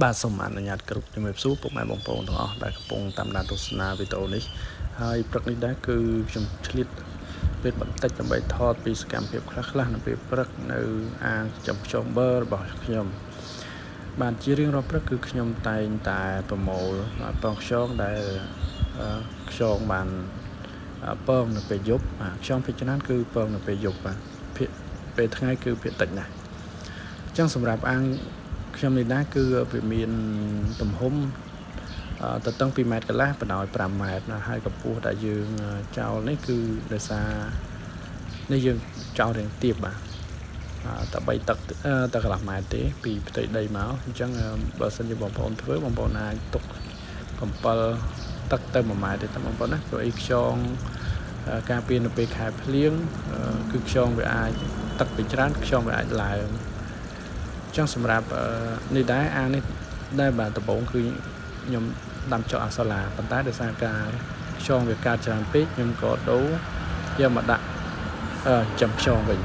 បាទសូមអនុញ្ញាតគ្រប់ជំរាបសួរពុកម៉ែបងប្អូនទាំងអស់ដែលកំពុងតាមដានទស្សនាវីដេអូនេះហើយព្រឹកនេះដែរគឺខ្ញុំឆ្លៀតពេលបន្តិចដើម្បីថតពីសកម្មភាពខ្លះៗនៅពេលព្រឹកនៅអាងចំខ្យងបឺរបស់ខ្ញុំបាទជារៀងរាល់ព្រឹកគឺខ្ញុំតែងតែប្រមូលពងខ្យងដែលខ្យងបានពងនៅពេលយប់ខ្យងភាគច្រើនគឺពងនៅពេលយប់បាទពេលថ្ងៃគឺភាគតិចណាស់អញ្ចឹងសម្រាប់អាងខ្ញុំនេះដែរគឺវាមានទំហំទៅតឹង2ម៉ែត្រកន្លះបណ្ដោយ5ម៉ែត្រណាហើយកម្ពស់ដែលយើងចោលនេះគឺដោយសារនេះយើងចោលរៀងទាបបាទតែ3ទឹកតែកន្លះម៉ែត្រទេពីផ្ទៃដីមកអញ្ចឹងបើសិនជាបងប្អូនធ្វើបងប្អូនអាចទុក7ទឹកទៅ1ម៉ែត្រទេតែបងប្អូនណាព្រោះអីខ្យងការពារនៅពេលខែភ្លៀងគឺខ្យងវាអាចទឹកពីច្រើនខ្យងវាអាចឡើងចឹងសម្រាប់នេះដែរអាងនេះដែរបាទដំបូងគឺខ្ញុំដាំចុះអាសូឡាប៉ុន្តែដោយសារការខ្យងវាកើតច្រើនពេកខ្ញុំក៏ដូរយកមកដាក់ចំខ្យងវិញ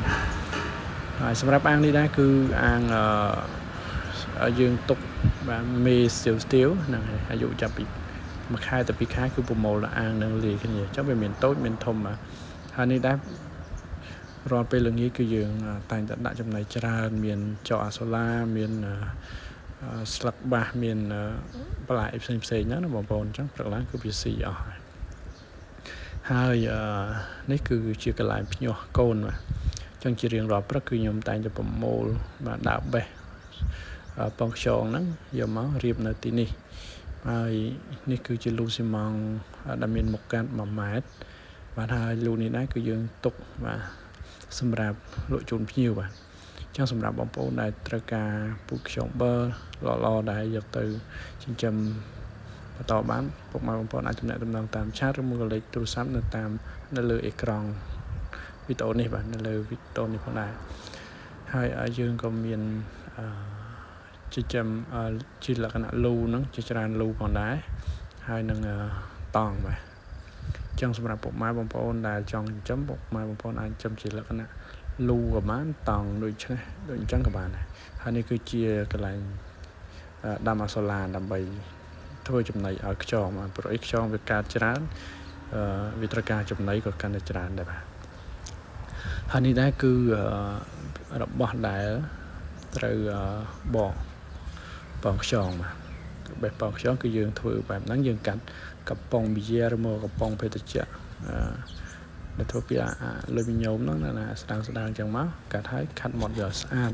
ហើយសម្រាប់អាងនេះដែរគឺអាងយើងទុកបាទមេស្ទៀវហ្នឹងហើយអាយុចាប់ពី1ខែទៅ2ខែគឺប្រមូលអាងនឹងលាយគ្នាចឹងវាមានតូចមានធំបាទហើយនេះដែររាល់ពេលល្ងាចគឺយើងតែងតែដាក់ចំណីច្រើនមានចុះអាសូឡាមានស្លឹកបាសមានបន្លែផ្សេងហ្នឹងណាបងប្អូនអញ្ចឹងព្រឹកឡើងគឺវាស៊ីអស់ហើយនេះគឺជាកន្លែងភ្ញាស់កូនបាទអញ្ចឹងជារៀងរាល់ព្រឹកគឺខ្ញុំតែងតែប្រមូលបាទដាក់បេះពងខ្យងហ្នឹងយកមករៀបនៅទីនេះហើយនេះគឺជាលូស៊ីម៉ង់ដែលមានមុខកាត់1ម៉ែត្របាទហើយលូនេះដែរគឺយើងទុកបាទសម្រាប់លក់ជូនភ្ញៀវបាទអញ្ចឹងសម្រាប់បងប្អូនដែលត្រូវការពូជខ្យងបឺល្អៗដែលយកទៅចិញ្ចឹមបន្តបានពុកម៉ែបងប្អូនអាចទំនាក់ទំនងតាមឆាតឬមួយក៏លេខទូរស័ព្ទនៅលើអេក្រង់វីដេអូនេះបាទនៅលើវីដេអូនេះផងដែរហើយយើងក៏មានចិញ្ចឹមជាលក្ខណៈលូហ្នឹងជាច្រើនលូផងដែរហើយនឹងតង់បាទចឹងសម្រាប់ពុកម៉ែបងប្អូនដែលចង់ចិញ្ចឹមពុកម៉ែបងប្អូនអាចចិញ្ចឹមជាលក្ខណៈលូក៏បានតង់ដូចអញ្ចឹងក៏បានដែរហើយនេះគឺជាកន្លែងដាំអាសូឡាដើម្បីធ្វើចំណីឲ្យខ្យងបាទព្រោះអីខ្យងវាកើតច្រើនវាត្រូវការចំណីក៏កាន់តែច្រើនដែរបាទហើយនេះដែរគឺរបស់ដែលត្រូវបងខ្យងបាទបេះបងខ្យងគឺយើងធ្វើបែបហ្នឹងយើងកាត់កំប៉ុងប៊ីយ៉ាឬមកកំប៉ុងភេទជ្ជៈដែលធ្វើពីលុយមីញ៉ូមហ្នឹងណាស្ដើងចឹងមកកាត់ហើយខាត់មាត់យកស្អាត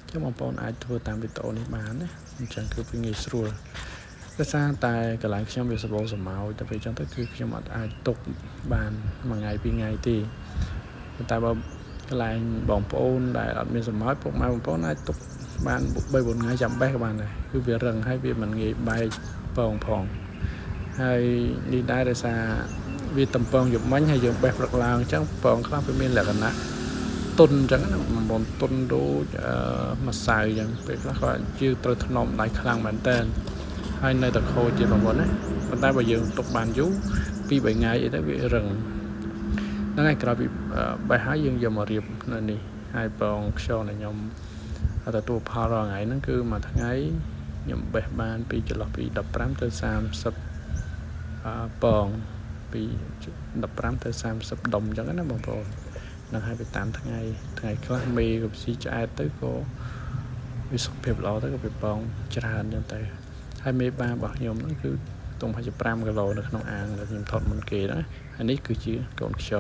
ចឹងបងប្អូនអាចធ្វើតាមវីដេអូនេះបានណាអញ្ចឹងគឺវាងាយស្រួលដោយសារតែកន្លែងខ្ញុំវាសម្បូរសម្បោចតែពេលចឹងទៅគឺខ្ញុំអាចទុកបាន1ថ្ងៃ2ថ្ងៃទេតែបើកន្លែងបងប្អូនដែលអត់មានសម្បោចពុកម៉ែបងប្អូនអាចទុកបាន3 4ថ្ងៃចាំបេះក៏បានដែរគឺវារឹងហើយវាមិនងាយបែកពងផងហើយនេះដែរដោយសារវាតំពងយប់មិញហើយយើងបេះព្រឹកឡើងអញ្ចឹងពងខ្លះវាមានលក្ខណៈទុនអញ្ចឹងណាបងប្អូនទុនដូចម្សៅអញ្ចឹងពេលខ្លះក៏ជឿត្រូវថ្នមដៃខ្លាំងមែនតើហើយនៅតែខូចទៀតបងប្អូនណាប៉ុន្តែបើយើងទុកបានយូរ2 3ថ្ងៃអីទៅវារឹងហ្នឹងហើយក្រោយពីបេះហើយយើងយកមករៀបនៅនេះហើយពងខ្យងដែលខ្ញុំទទួលផលរាល់ថ្ងៃហ្នឹងគឺមួយថ្ងៃខ្ញុំបេះបានពីចន្លោះពី15ទៅ30ពងពី15ទៅ30ដុំអញ្ចឹងណាបងប្អូននឹងឲ្យទៅតាមថ្ងៃខ្លះមេក៏ស៊ីឆ្អែតទៅក៏វាសុខភាពល្អទៅក៏វាពងច្រើនអញ្ចឹងទៅហើយមេបារបស់ខ្ញុំហ្នឹងគឺទុំប្រហែលជា5គីឡូនៅក្នុងអាងដែលខ្ញុំថតមុនគេណាហើយនេះគឺជាកូនខ្យង